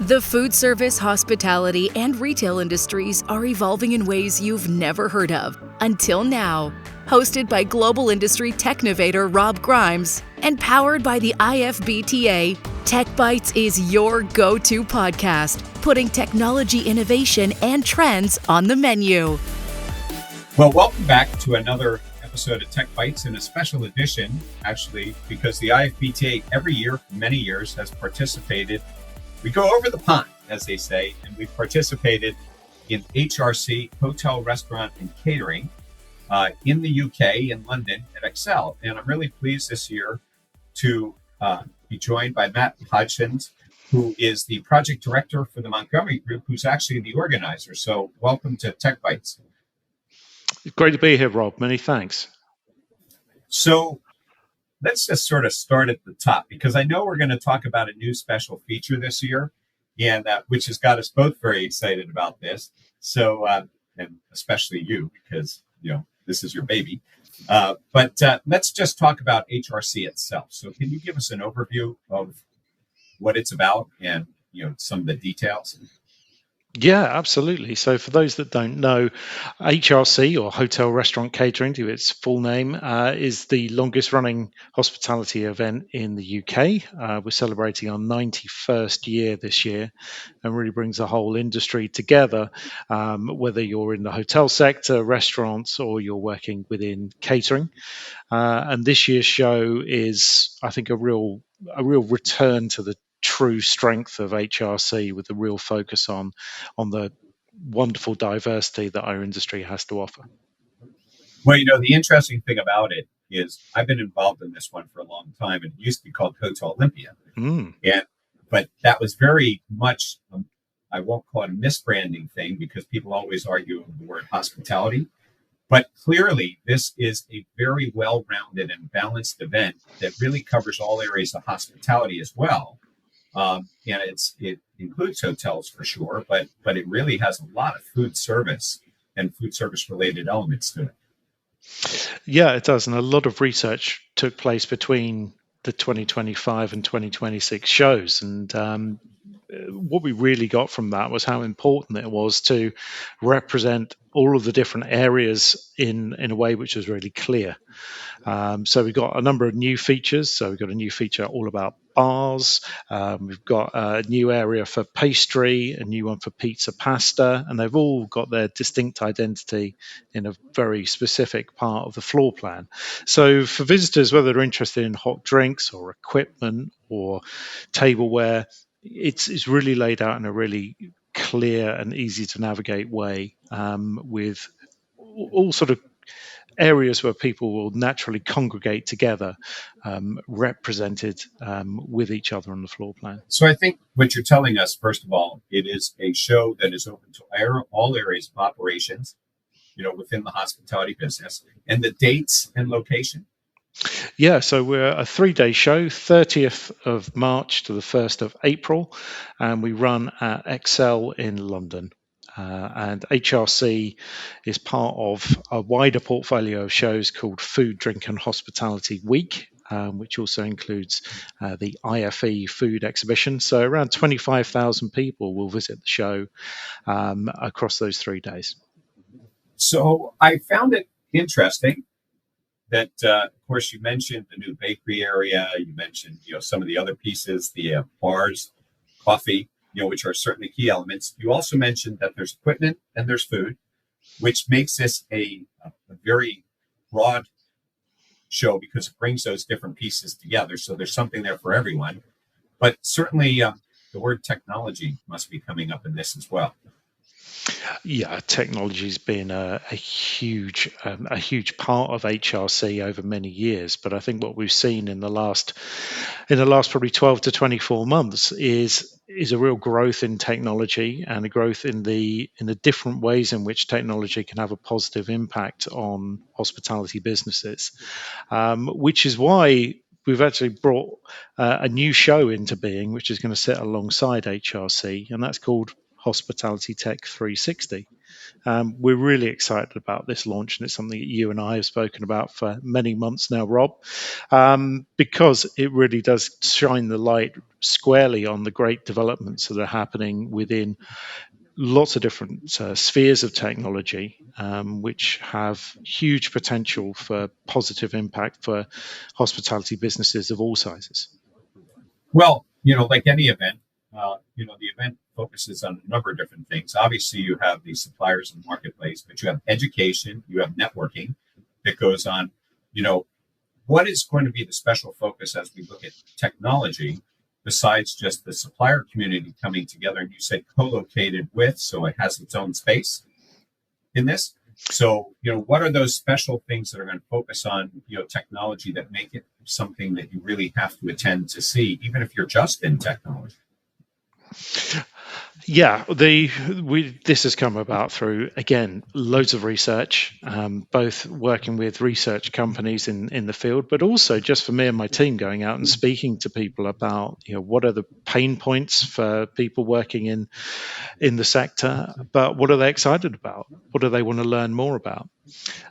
The food service, hospitality, and retail industries are evolving in ways you've never heard of until now. Hosted by global industry technovator Rob Grimes and powered by the IFBTA, TechBytes is your go-to podcast, putting technology innovation and trends on the menu. Well, welcome back to another episode of TechBytes in a special edition, actually, because the IFBTA every year for many years has participated. We go over the pond, as they say, and we've participated in HRC, Hotel, Restaurant, and Catering in the UK, in London, at Excel. And I'm really pleased this year to be joined by Matt Hodgins, who is the project director for the Montgomery Group, who's actually the organizer. So welcome to TechBytes. Great to be here, Rob. Many thanks. So let's just sort of start at the top, because I know we're going to talk about a new special feature this year, and which has got us both very excited about this. So, and especially you, because this is your baby. But let's just talk about HRC itself. So, can you give us an overview of what it's about and some of the details? Yeah, absolutely. So for those that don't know, HRC, or Hotel Restaurant Catering to its full name, is the longest running hospitality event in the UK. We're celebrating our 91st year this year, and really brings the whole industry together, whether you're in the hotel sector, restaurants, or you're working within catering. And this year's show is, I think, a real return to the true strength of HRC, with a real focus on the wonderful diversity that our industry has to offer. Well, the interesting thing about it is I've been involved in this one for a long time, and it used to be called Hotel Olympia. But that was very much, I won't call it a misbranding thing, because people always argue the word hospitality. But clearly, this is a very well-rounded and balanced event that really covers all areas of hospitality as well. And it includes hotels for sure, but it really has a lot of food service and food service related elements to it. Yeah, it does. And a lot of research took place between the 2025 and 2026 shows. And what we really got from that was how important it was to represent all of the different areas in a way which was really clear. So we've got a number of new features. So we've got a new feature all about bars. We've got a new area for pastry, a new one for pizza pasta, and they've all got their distinct identity in a very specific part of the floor plan. So for visitors, whether they're interested in hot drinks or equipment or tableware, it's really laid out in a really clear and easy to navigate way, with all sort of areas where people will naturally congregate together, represented with each other on the floor plan. So I think what you're telling us, first of all, it is a show that is open to all areas of operations, within the hospitality business, and the dates and location. Yeah, so we're a 3-day show, 30th of March to the 1st of April, and we run at Excel in London. And HRC is part of a wider portfolio of shows called Food, Drink and Hospitality Week, which also includes the IFE food exhibition. So around 25,000 people will visit the show across those 3 days. So I found it interesting that, of course, you mentioned the new bakery area. You mentioned, some of the other pieces, the bars, coffee, which are certainly key elements. You also mentioned that there's equipment and there's food, which makes this a very broad show, because it brings those different pieces together. So there's something there for everyone. But certainly the word technology must be coming up in this as well. Yeah, technology's been a huge part of HRC over many years. But I think what we've seen in the last probably 12 to 24 months is a real growth in technology, and a growth in the different ways in which technology can have a positive impact on hospitality businesses, which is why we've actually brought a new show into being, which is going to sit alongside HRC, and that's called Hospitality Tech360. We're really excited about this launch, and it's something that you and I have spoken about for many months now, Rob, because it really does shine the light squarely on the great developments that are happening within lots of different spheres of technology, which have huge potential for positive impact for hospitality businesses of all sizes. Well, like any event, the event focuses on a number of different things. Obviously, you have the suppliers in the marketplace, but you have education, you have networking that goes on. What is going to be the special focus as we look at technology, besides just the supplier community coming together? And you said co-located with, so it has its own space in this. So, what are those special things that are going to focus on, technology that make it something that you really have to attend to see, even if you're just in technology? Yeah, this has come about through, again, loads of research, both working with research companies in the field, but also just for me and my team going out and speaking to people about, what are the pain points for people working in the sector, but what are they excited about? What do they want to learn more about?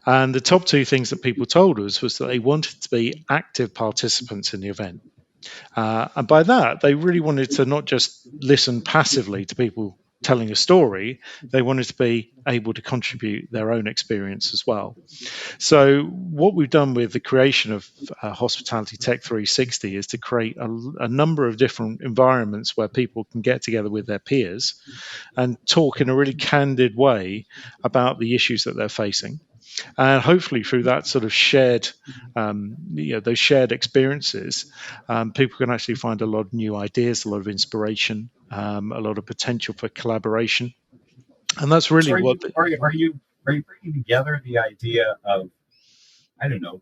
And the top two things that people told us was that they wanted to be active participants in the event. And by that, they really wanted to not just listen passively to people telling a story, they wanted to be able to contribute their own experience as well. So what we've done with the creation of Hospitality Tech360 is to create a number of different environments where people can get together with their peers and talk in a really candid way about the issues that they're facing. And hopefully through that sort of shared, those shared experiences, people can actually find a lot of new ideas, a lot of inspiration, a lot of potential for collaboration. And that's really are you bringing together the idea of, I don't know,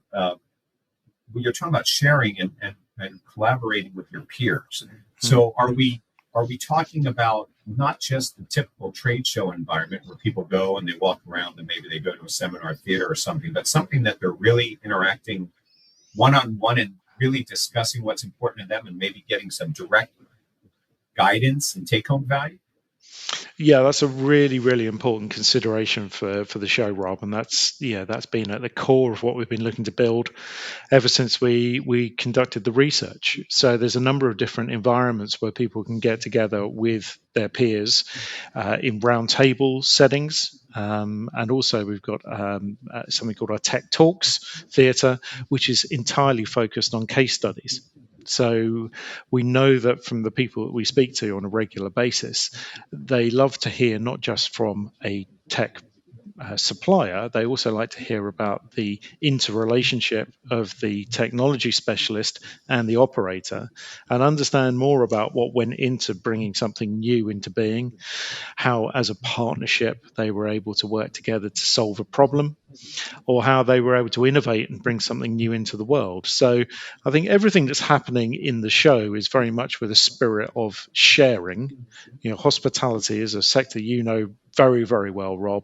when you're talking about sharing and collaborating with your peers. So are we talking about not just the typical trade show environment where people go and they walk around and maybe they go to a seminar theater or something, but something that they're really interacting one-on-one and really discussing what's important to them and maybe getting some direct guidance and take-home value? Yeah, that's a really, really important consideration for the show, Rob, and that's been at the core of what we've been looking to build ever since we conducted the research. So there's a number of different environments where people can get together with their peers in round table settings, and also we've got something called our Tech Talks Theatre, which is entirely focused on case studies. So we know that from the people that we speak to on a regular basis, they love to hear not just from a tech supplier, they also like to hear about the interrelationship of the technology specialist and the operator and understand more about what went into bringing something new into being, how as a partnership they were able to work together to solve a problem, or how they were able to innovate and bring something new into the world. So I think everything that's happening in the show is very much with a spirit of sharing. Hospitality is a sector very, very well, Rob.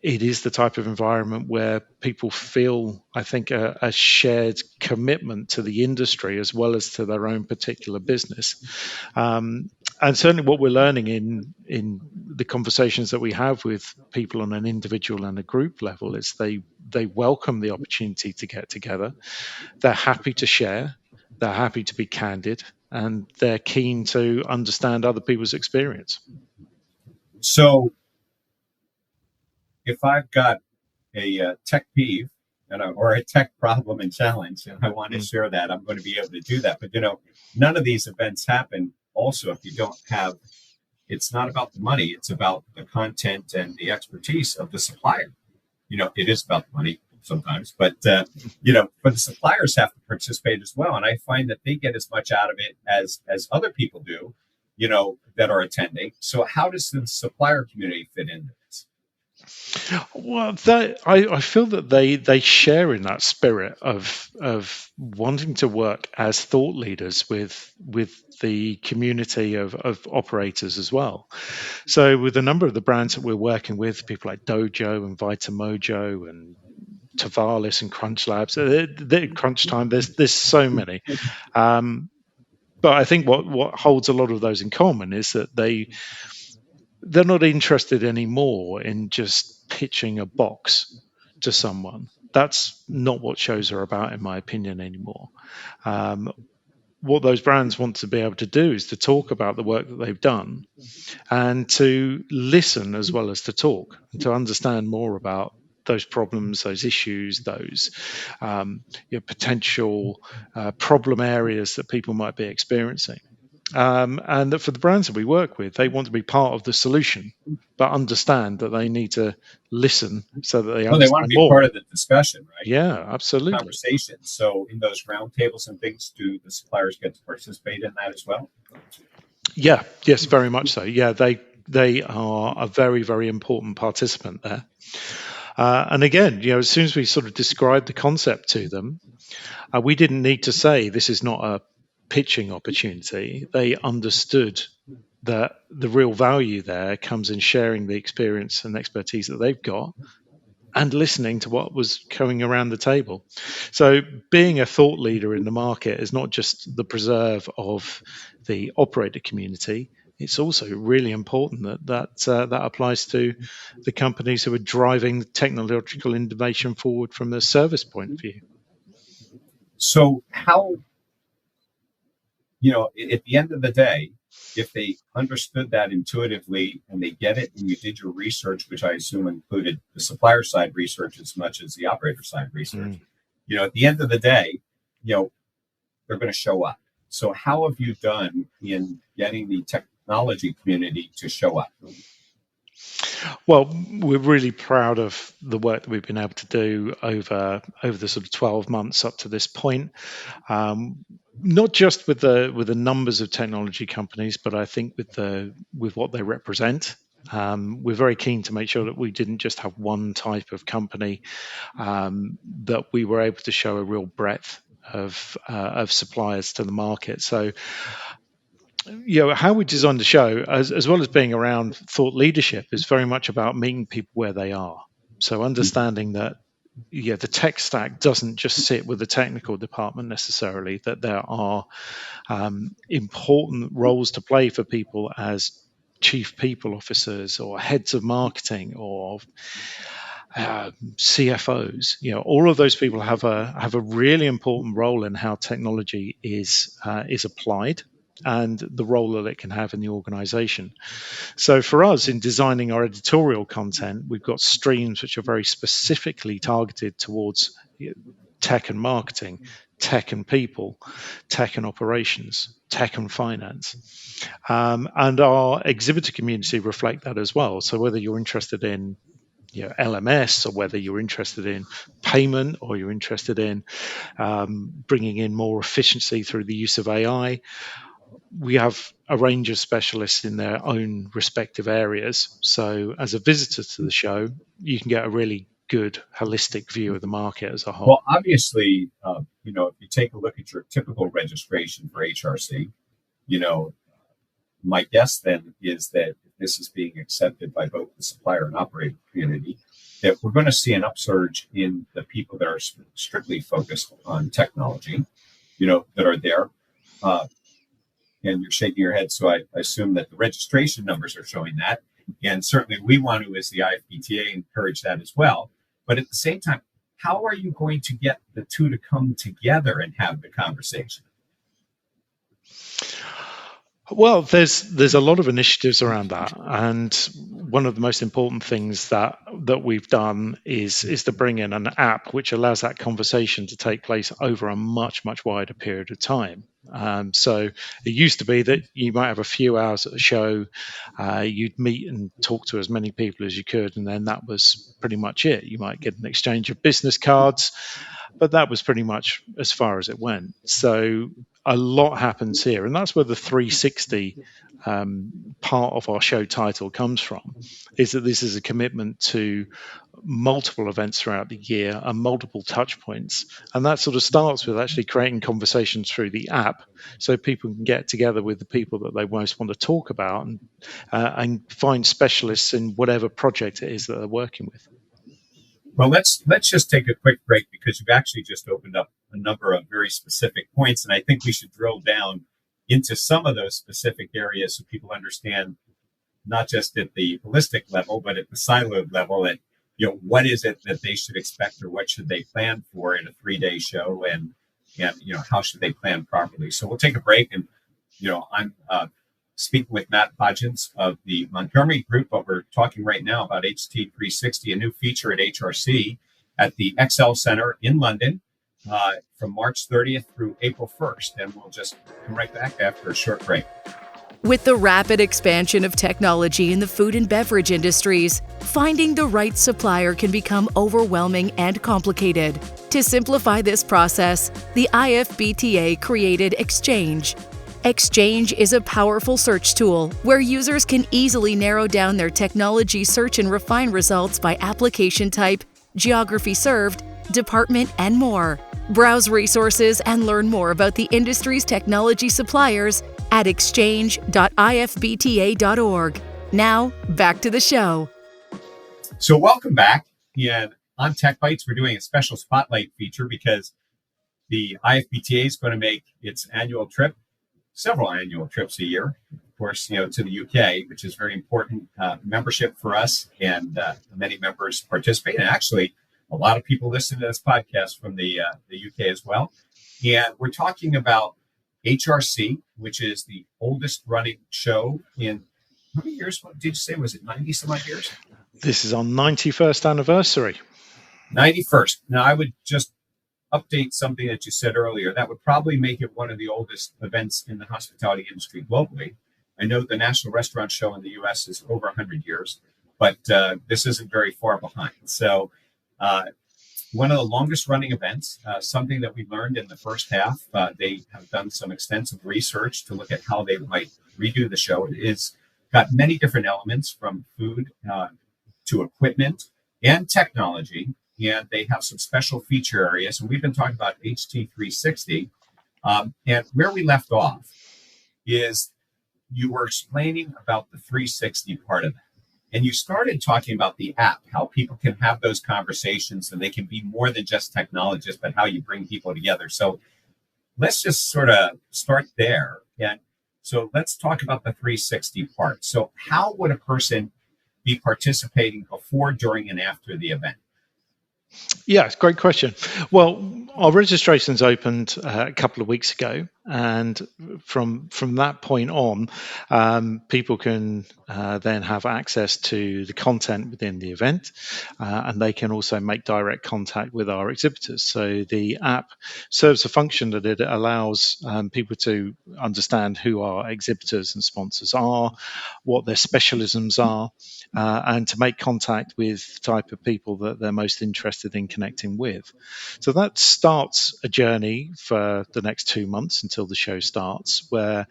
It is the type of environment where people feel, I think, a shared commitment to the industry as well as to their own particular business. And certainly what we're learning in the conversations that we have with people on an individual and a group level is they welcome the opportunity to get together. They're happy to share. They're happy to be candid. And they're keen to understand other people's experience. So if I've got a tech peeve or a tech problem and challenge, and I want to share that, I'm going to be able to do that. But, none of these events happen also if you don't have, it's not about the money, it's about the content and the expertise of the supplier. It is about the money sometimes, but the suppliers have to participate as well. And I find that they get as much out of it as other people do, that are attending. So how does the supplier community fit into this? Well, I feel that they share in that spirit of wanting to work as thought leaders with the community of operators as well. So with a number of the brands that we're working with, people like Dojo and Vitamojo and Tavalis and Crunch Labs, Crunch Time, there's so many. But I think what holds a lot of those in common is that they they're not interested anymore in just pitching a box to someone. That's not what shows are about, in my opinion, anymore. What those brands want to be able to do is to talk about the work that they've done and to listen as well as to talk, and to understand more about those problems, those issues, those potential problem areas that people might be experiencing. And that for the brands that we work with, they want to be part of the solution, but understand that they need to listen so that they Well, they want to understand be more. part of the discussion, right? Yeah, absolutely. Conversation. So in those roundtables and things, do the suppliers get to participate in that as well? Yeah, yes, very much so. Yeah, they are a very, very important participant there. And again, as soon as we sort of described the concept to them, we didn't need to say this is not a pitching opportunity. They understood that the real value there comes in sharing the experience and expertise that they've got and listening to what was going around the table. So being a thought leader in the market is not just the preserve of the operator community. It's also really important that applies to the companies who are driving the technological innovation forward from a service point of view. So how, at the end of the day, if they understood that intuitively and they get it and you did your research, which I assume included the supplier side research as much as the operator side research, at the end of the day, they're going to show up. So how have you done in getting the technology community to show up? Well, we're really proud of the work that we've been able to do over the sort of 12 months up to this point. Not just with the numbers of technology companies, but I think with what they represent. We're very keen to make sure that we didn't just have one type of company, that we were able to show a real breadth of suppliers to the market. So, how we designed the show, as well as being around thought leadership, is very much about meeting people where they are. So understanding that the tech stack doesn't just sit with the technical department necessarily, that there are important roles to play for people as chief people officers or heads of marketing or CFOs. All of those people have a really important role in how technology is applied and the role that it can have in the organization. So for us, in designing our editorial content, we've got streams which are very specifically targeted towards tech and marketing, tech and people, tech and operations, tech and finance. And our exhibitor community reflect that as well. So whether you're interested in LMS, or whether you're interested in payment, or you're interested in bringing in more efficiency through the use of AI, we have a range of specialists in their own respective areas. So as a visitor to the show, you can get a really good holistic view of the market as a whole. Well, obviously, if you take a look at your typical registration for HRC, my guess then is that if this is being accepted by both the supplier and operator community, that we're going to see an upsurge in the people that are strictly focused on technology, that are there. And you're shaking your head, so I assume that the registration numbers are showing that. And certainly we want to, as the IFPTA, encourage that as well. But at the same time, how are you going to get the two to come together and have the conversation? Well, there's a lot of initiatives around that, and one of the most important things that we've done is to bring in an app which allows that conversation to take place over a much wider period of time. So it used to be that you might have a few hours at a show, you'd meet and talk to as many people as you could, and then that was pretty much it. You might get an exchange of business cards, but that was pretty much as far as it went. So a lot happens here, and that's where the 360 part of our show title comes from, is that this is a commitment to multiple events throughout the year and multiple touch points. And that sort of starts with actually creating conversations through the app so people can get together with the people that they most want to talk about and find specialists in whatever project it is that they're working with. Well, let's just take a quick break, because you've actually just opened up a number of very specific points, and I think we should drill down into some of those specific areas so people understand not just at the holistic level, but at the siloed level. At what is it that they should expect, or what should they plan for in a 3-day show, and how should they plan properly? So we'll take a break, and I'm speaking with Matt Hodgins of the Montgomery Group, but we're talking right now about HT360, a new feature at HRC at the XL Center in London from March 30th through April 1st. And we'll just come right back after a short break. With the rapid expansion of technology in the food and beverage industries, finding the right supplier can become overwhelming and complicated. To simplify this process, the IFBTA created Exchange. Exchange is a powerful search tool where users can easily narrow down their technology search and refine results by application type, geography served, department, and more. Browse resources and learn more about the industry's technology suppliers at exchange.ifbta.org. Now, back to the show. So welcome back. And on TechBytes, we're doing a special spotlight feature because the IFBTA is going to make its annual trip, several annual trips a year, of course, to the UK, which is very important membership for us, and many members participate. And actually, a lot of people listen to this podcast from the UK as well. And we're talking about HRC, which is the oldest running show in how many years? What did you say? Was it 90 some odd years? This is our 91st anniversary. 91st. Now, I would just update something that you said earlier. That would probably make it one of the oldest events in the hospitality industry globally. I know the National Restaurant Show in the U.S. is over 100 years, but this isn't very far behind. So one of the longest running events, something that we learned in the first half, they have done some extensive research to look at how they might redo the show. It is got many different elements from food to equipment and technology. And they have some special feature areas. And we've been talking about HT360. And where we left off is you were explaining about the 360 part of it. And you started talking about the app, how people can have those conversations and they can be more than just technologists, but how you bring people together. So let's just sort of start there. And so let's talk about the 360 part. So how would a person be participating before, during, and after the event? Yeah, it's a great question. Well, our registrations opened a couple of weeks ago, and from that point on, people can then have access to the content within the event, and they can also make direct contact with our exhibitors. So the app serves a function that it allows people to understand who our exhibitors and sponsors are, what their specialisms are, and to make contact with the type of people that they're most interested in connecting with. So that starts a journey for the next 2 months until the show starts, where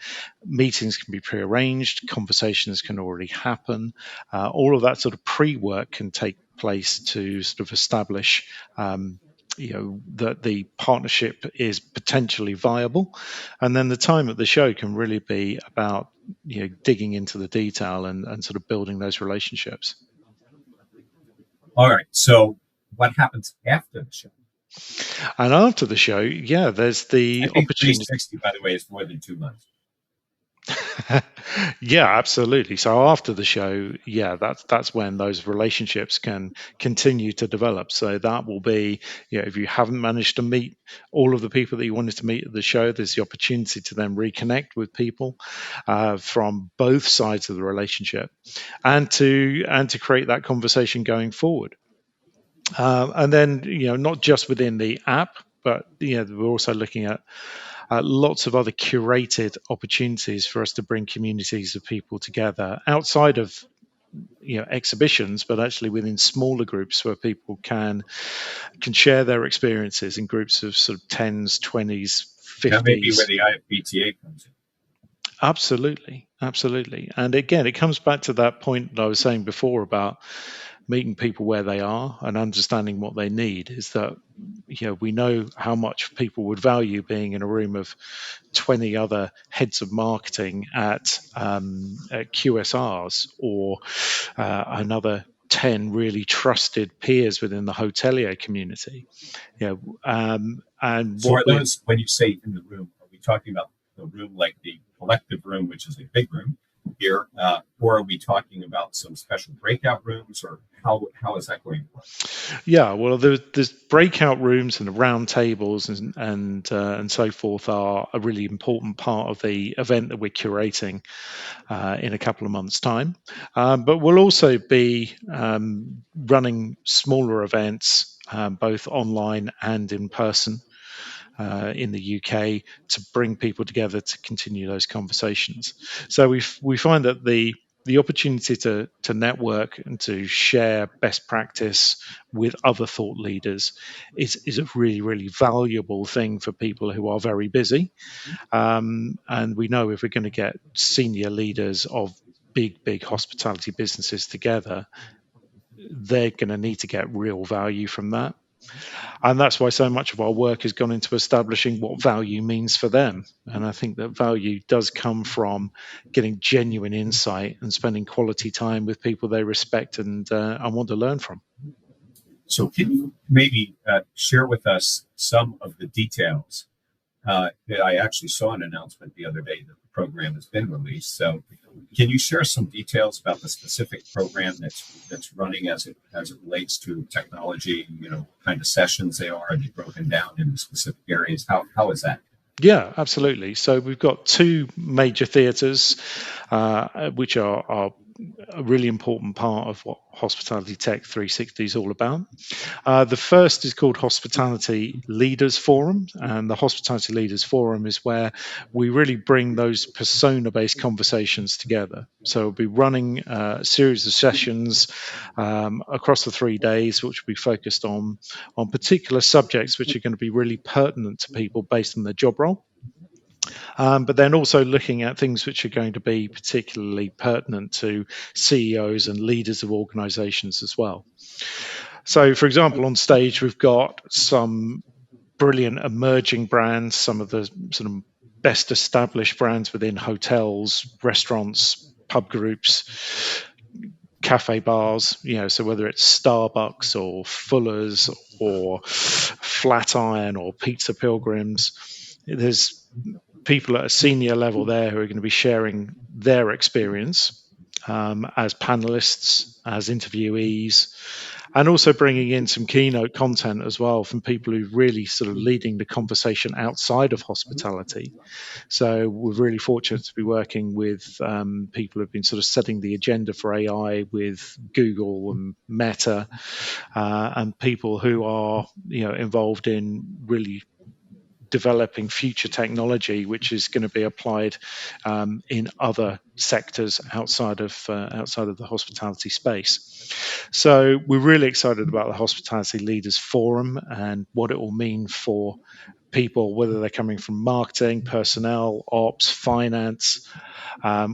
meetings can be pre-arranged, conversations can already happen. All of that sort of pre-work can take place to sort of establish that the partnership is potentially viable. And then the time at the show can really be about digging into the detail and sort of building those relationships. All right. So what happens after the show? And after the show, there's the opportunity. 360, by the way, is more than 2 months. Yeah, absolutely. So after the show, that's when those relationships can continue to develop. So that will be, if you haven't managed to meet all of the people that you wanted to meet at the show, there's the opportunity to then reconnect with people from both sides of the relationship, and to create that conversation going forward. And then, not just within the app, but we're also looking at lots of other curated opportunities for us to bring communities of people together outside of exhibitions, but actually within smaller groups where people can share their experiences in groups of sort of 10s, 20s, 50s. That may be where the IFBTA comes in. Absolutely. And again, it comes back to that point that I was saying before about meeting people where they are and understanding what they need. Is that we know how much people would value being in a room of 20 other heads of marketing at QSRs, or another 10 really trusted peers within the hotelier community. And so are those, when you say in the room, are we talking about the room like the collective room, which is a big room here, or are we talking about some special breakout rooms, or how is that going to work? Yeah, well, there's breakout rooms and round tables and so forth are a really important part of the event that we're curating in a couple of months' time. But we'll also be running smaller events, both online and in person. In the UK to bring people together to continue those conversations. So we find that the opportunity to network and to share best practice with other thought leaders is a really, really valuable thing for people who are very busy. And we know if we're going to get senior leaders of big hospitality businesses together, they're going to need to get real value from that. And that's why so much of our work has gone into establishing what value means for them. And I think that value does come from getting genuine insight and spending quality time with people they respect and want to learn from. So can you maybe share with us some of the details that I actually saw an announcement the other day that the program has been released. So can you share some details about the specific program that's running as it relates to technology, kind of sessions they are broken down into specific areas? How is that? Yeah, absolutely. So we've got two major theatres, which are a really important part of what Hospitality Tech360 is all about. The first is called Hospitality Leaders Forum, and the Hospitality Leaders Forum is where we really bring those persona-based conversations together. So we'll be running a series of sessions across the 3 days, which will be focused on particular subjects which are going to be really pertinent to people based on their job role. But then also looking at things which are going to be particularly pertinent to CEOs and leaders of organizations as well. So, for example, on stage, we've got some brilliant emerging brands, some of the sort of best established brands within hotels, restaurants, pub groups, cafe bars, so whether it's Starbucks or Fuller's or Flatiron or Pizza Pilgrims, there's people at a senior level there who are going to be sharing their experience as panelists, as interviewees, and also bringing in some keynote content as well from people who really sort of leading the conversation outside of hospitality. So we're really fortunate to be working with people who've been sort of setting the agenda for AI with Google and Meta, and people who are involved in really developing future technology, which is going to be applied in other sectors outside of the hospitality space. So we're really excited about the Hospitality Leaders Forum and what it will mean for people, whether they're coming from marketing, personnel, ops, finance.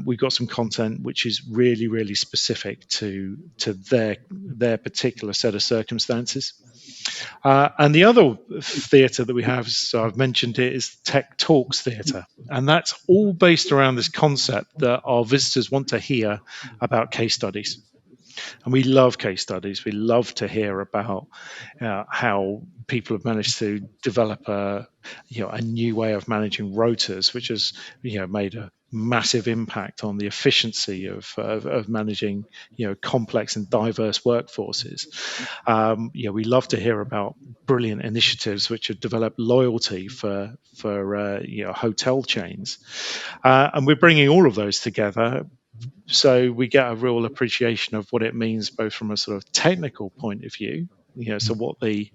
We've got some content which is really, really specific to their particular set of circumstances. And the other theatre that we have, so I've mentioned it, is Tech Talks Theatre. And that's all based around this concept that our visitors want to hear about case studies. And we love case studies. We love to hear about how people have managed to develop a new way of managing rotas, which has made a massive impact on the efficiency of managing complex and diverse workforces. We love to hear about brilliant initiatives which have developed loyalty for hotel chains, and we're bringing all of those together. So we get a real appreciation of what it means, both from a sort of technical point of view, so what the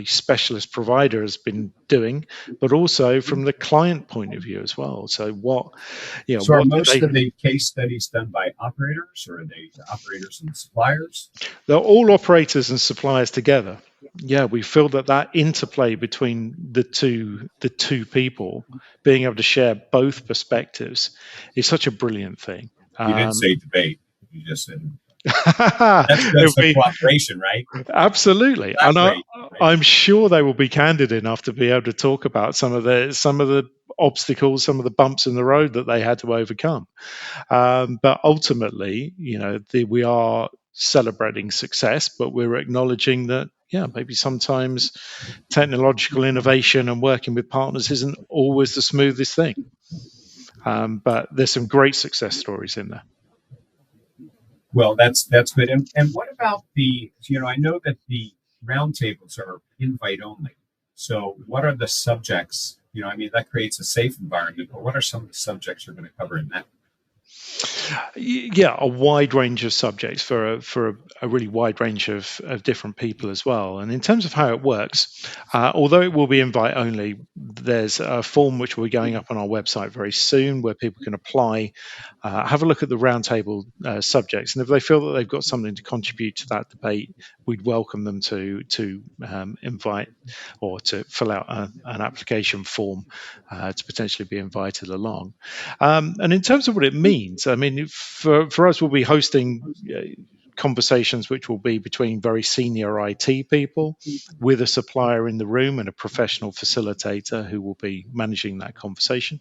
specialist provider has been doing, but also from the client point of view as well. So So are most of the case studies done by operators, or are they operators and suppliers? They're all operators and suppliers together. Yeah, we feel that interplay between the two people being able to share both perspectives is such a brilliant thing. You didn't say debate. You just said that's the cooperation, right? Absolutely. That's and I'm sure they will be candid enough to be able to talk about some of the obstacles, some of the bumps in the road that they had to overcome. But ultimately, we are celebrating success, but we're acknowledging that, maybe sometimes technological innovation and working with partners isn't always the smoothest thing. But there's some great success stories in there. Well, that's good. And what about I know that the roundtables are invite only. So what are the subjects? That creates a safe environment, but what are some of the subjects you're going to cover in that? Yeah, a wide range of subjects for a really wide range of different people as well. And in terms of how it works, although it will be invite only, there's a form which will be going up on our website very soon where people can apply, have a look at the roundtable subjects, and if they feel that they've got something to contribute to that debate, we'd welcome them to invite or to fill out an application form to potentially be invited along. And in terms of what it means, I mean, for us, we'll be hosting conversations which will be between very senior IT people with a supplier in the room and a professional facilitator who will be managing that conversation.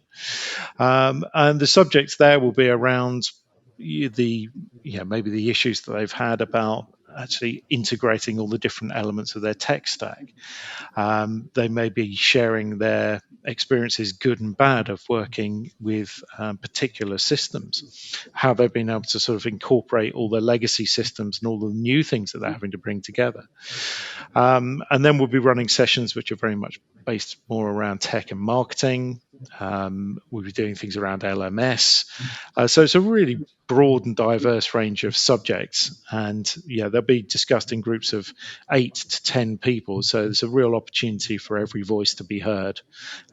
And the subjects there will be around maybe the issues that they've had about actually integrating all the different elements of their tech stack. They may be sharing their experiences, good and bad, of working with particular systems, how they've been able to sort of incorporate all the legacy systems and all the new things that they're having to bring together. And then we'll be running sessions which are very much based more around tech and marketing. We'll be doing things around LMS. So it's a really broad and diverse range of subjects, and they'll be discussed in groups of 8 to 10 people. So there's a real opportunity for every voice to be heard,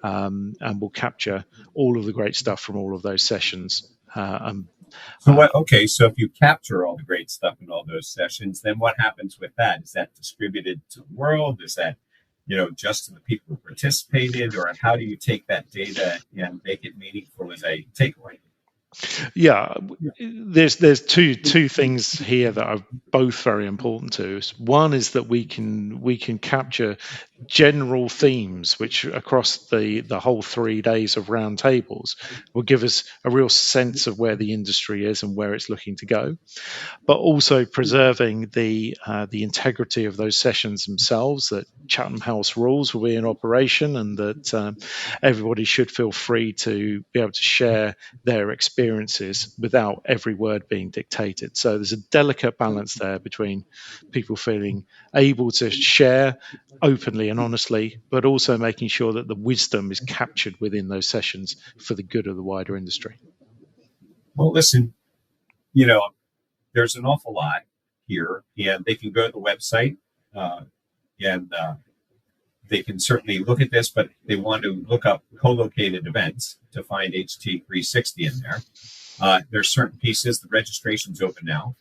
and we'll capture all of the great stuff from all of those sessions. So if you capture all the great stuff in all those sessions, then what happens with that? Is that distributed to the world? Is that just to the people who participated, or how do you take that data and make it meaningful as a takeaway? Yeah, there's two things here that are both very important to us. One is that we can capture general themes which across the whole 3 days of roundtables will give us a real sense of where the industry is and where it's looking to go, but also preserving the integrity of those sessions themselves, that Chatham House rules will be in operation, and that everybody should feel free to be able to share their experiences without every word being dictated. So there's a delicate balance there between people feeling able to share openly and honestly, but also making sure that the wisdom is captured within those sessions for the good of the wider industry. Well, listen, there's an awful lot here, and they can go to the website and they can certainly look at this, but they want to look up co-located events to find HT360 in there. There's certain pieces, the registration's open now.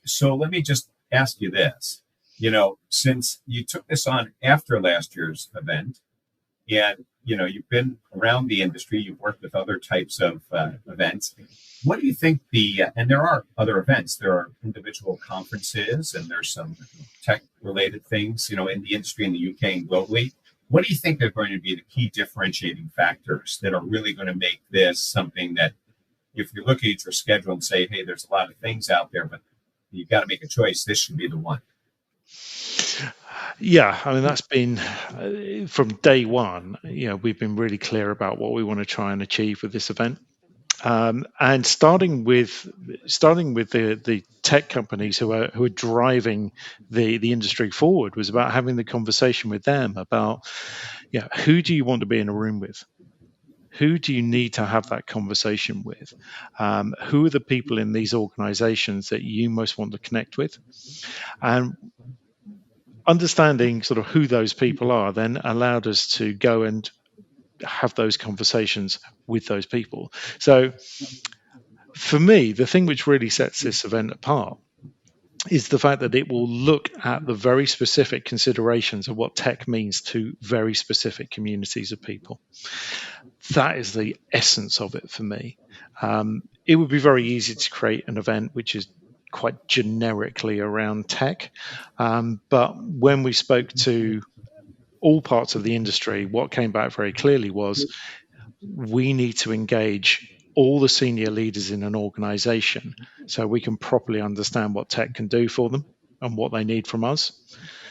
So let me just ask you this. Since you took this on after last year's event, and you've been around the industry, you've worked with other types of events. What do you think and there are other events, there are individual conferences, and there's some tech-related things, in the industry in the UK and globally. What do you think are going to be the key differentiating factors that are really going to make this something that, if you're looking at your schedule and say, hey, there's a lot of things out there, but you've got to make a choice, this should be the one? Yeah, I mean, that's been from day one. We've been really clear about what we want to try and achieve with this event. And starting with the tech companies who are driving the industry forward was about having the conversation with them about who do you want to be in a room with, who do you need to have that conversation with, who are the people in these organizations that you most want to connect with, and understanding sort of who those people are then allowed us to go and have those conversations with those people. So for me, the thing which really sets this event apart is the fact that it will look at the very specific considerations of what tech means to very specific communities of people. That is the essence of it for me. It would be very easy to create an event which is quite generically around tech. But when we spoke to all parts of the industry, what came back very clearly was we need to engage all the senior leaders in an organization so we can properly understand what tech can do for them. and what they need from us.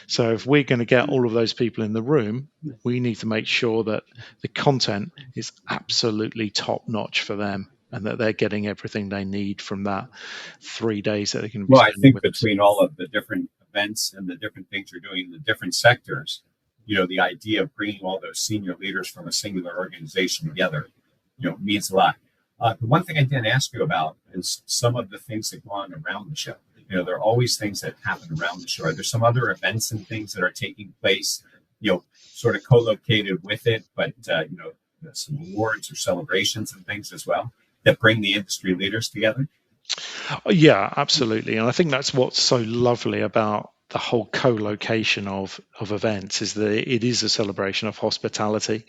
So if we're going to get all of those people in the room, we need to make sure that the content is absolutely top notch for them and that they're getting everything they need from that 3 days that they're going to be Well, I spending think with us. between all of the different events and the different things you're doing in the different sectors, the idea of bringing all those senior leaders from a singular organization together, means a lot. The one thing I didn't ask you about is some of the things that go on around the show. There are always things that happen around the show. Are there some other events and things that are taking place, sort of co-located with it, but, some awards or celebrations and things as well that bring the industry leaders together? Yeah, absolutely. And I think that's what's so lovely about the whole co-location of events is that it is a celebration of hospitality.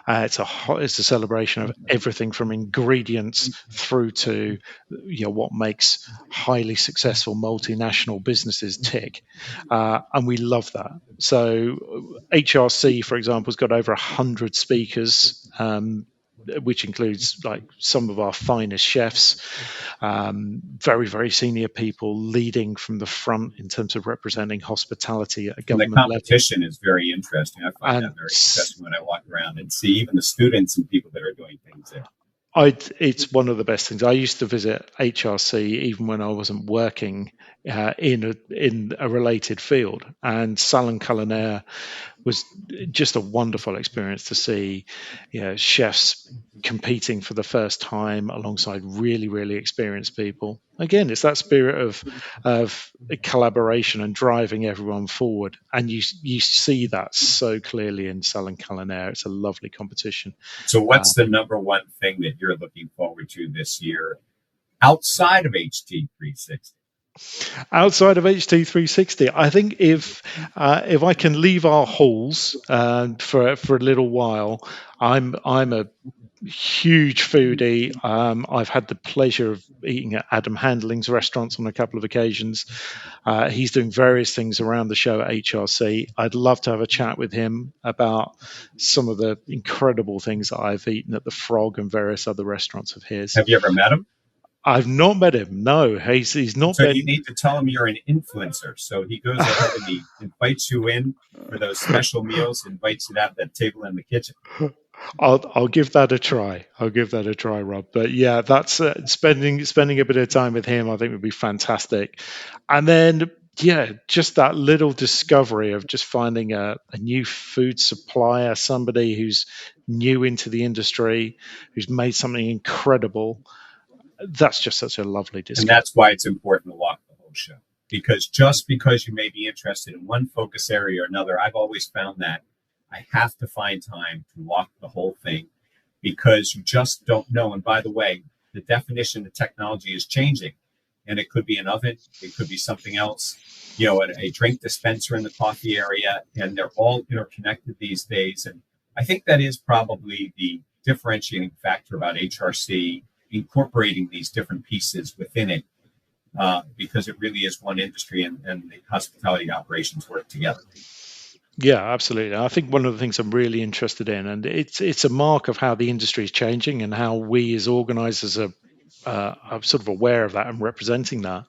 It's a celebration of everything from ingredients through to what makes highly successful multinational businesses tick, and we love that. So HRC, for example, has got over 100 speakers. Which includes like some of our finest chefs, very, very senior people leading from the front in terms of representing hospitality at a government level. The competition is very interesting. I find that very interesting when I walk around and see even the students and people that are doing things there. It's one of the best things. I used to visit HRC even when I wasn't working in a related field, and Salon Culinaire was just a wonderful experience to see chefs competing for the first time alongside really, really experienced people. Again, it's that spirit of collaboration and driving everyone forward, and you see that so clearly in Salon Culinaire. It's a lovely competition. So what's the number one thing that you're looking forward to this year outside of HT360? Outside of HT360, I think if I can leave our halls for a little while, I'm a huge foodie. I've had the pleasure of eating at Adam Handling's restaurants on a couple of occasions. He's doing various things around the show at HRC. I'd love to have a chat with him about some of the incredible things that I've eaten at the Frog and various other restaurants of his. Have you ever met him? I've not met him. No, he's not. So you need to tell him you're an influencer. So he goes ahead and he invites you in for those special meals, invites you to have that table in the kitchen. I'll give that a try. I'll give that a try, Rob. But yeah, that's spending a bit of time with him, I think would be fantastic. And then just that little discovery of just finding a new food supplier, somebody who's new into the industry, who's made something incredible. That's just such a lovely discussion. And that's why it's important to walk the whole show. Because just because you may be interested in one focus area or another, I've always found that I have to find time to walk the whole thing because you just don't know. And by the way, the definition of technology is changing. And it could be an oven, it could be something else, a drink dispenser in the coffee area, and they're all interconnected these days. And I think that is probably the differentiating factor about HRC, incorporating these different pieces within it, because it really is one industry and the hospitality operations work together. Yeah, absolutely. I think one of the things I'm really interested in, and it's a mark of how the industry is changing and how we as organisers are sort of aware of that and representing that,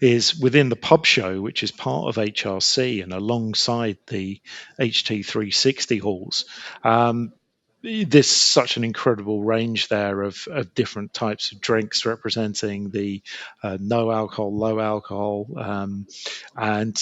is within the pub show, which is part of HRC and alongside the HT360 halls. There's such an incredible range there of different types of drinks representing the no alcohol, low alcohol, and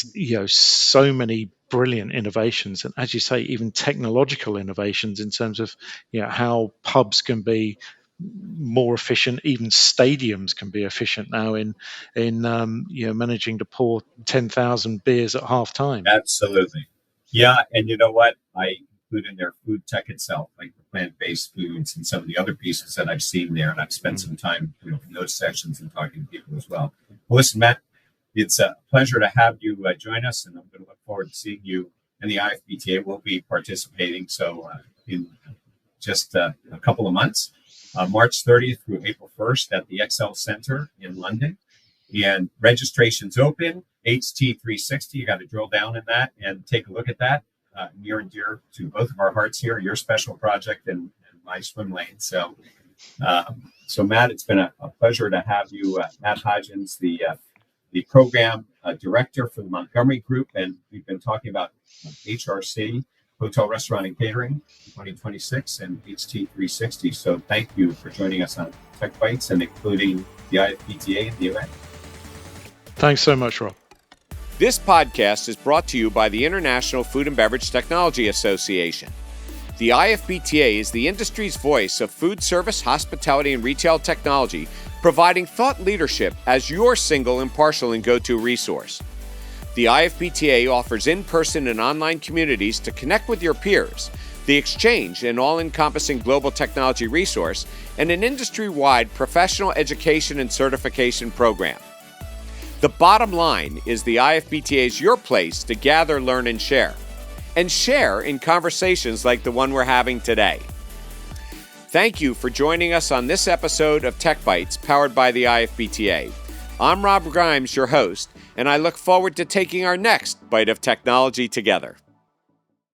so many brilliant innovations, and as you say, even technological innovations in terms of how pubs can be more efficient. Even stadiums can be efficient now in managing to pour 10,000 beers at half time. Absolutely, yeah. And you know what? I include in their food tech itself, like the plant-based foods and some of the other pieces that I've seen there, and I've spent some time in those sessions and talking to people as well. Well, listen, Matt, it's a pleasure to have you join us, and I'm going to look forward to seeing you in the IFBTA. We'll be participating, so in just a couple of months, March 30th through April 1st at the Excel Center in London. And registration's open, HT360. You got to drill down in that and take a look at that. Near and dear to both of our hearts here, your special project and my swim lane. So, Matt, it's been a pleasure to have you. Matt Hodgins, the program director for the Montgomery Group, and we've been talking about HRC, Hotel, Restaurant, and Catering 2026, and HT360. So thank you for joining us on TechBytes and including the IFPTA and the event. Thanks so much, Rob. This podcast is brought to you by the International Food and Beverage Technology Association. The IFPTA is the industry's voice of food service, hospitality, and retail technology, providing thought leadership as your single, impartial, and go-to resource. The IFPTA offers in-person and online communities to connect with your peers, the exchange, an all-encompassing global technology resource, and an industry-wide professional education and certification program. The bottom line is the IFPTA is your place to gather, learn, and share in conversations like the one we're having today. Thank you for joining us on this episode of TechBytes, powered by the IFPTA. I'm Rob Grimes, your host, and I look forward to taking our next bite of technology together.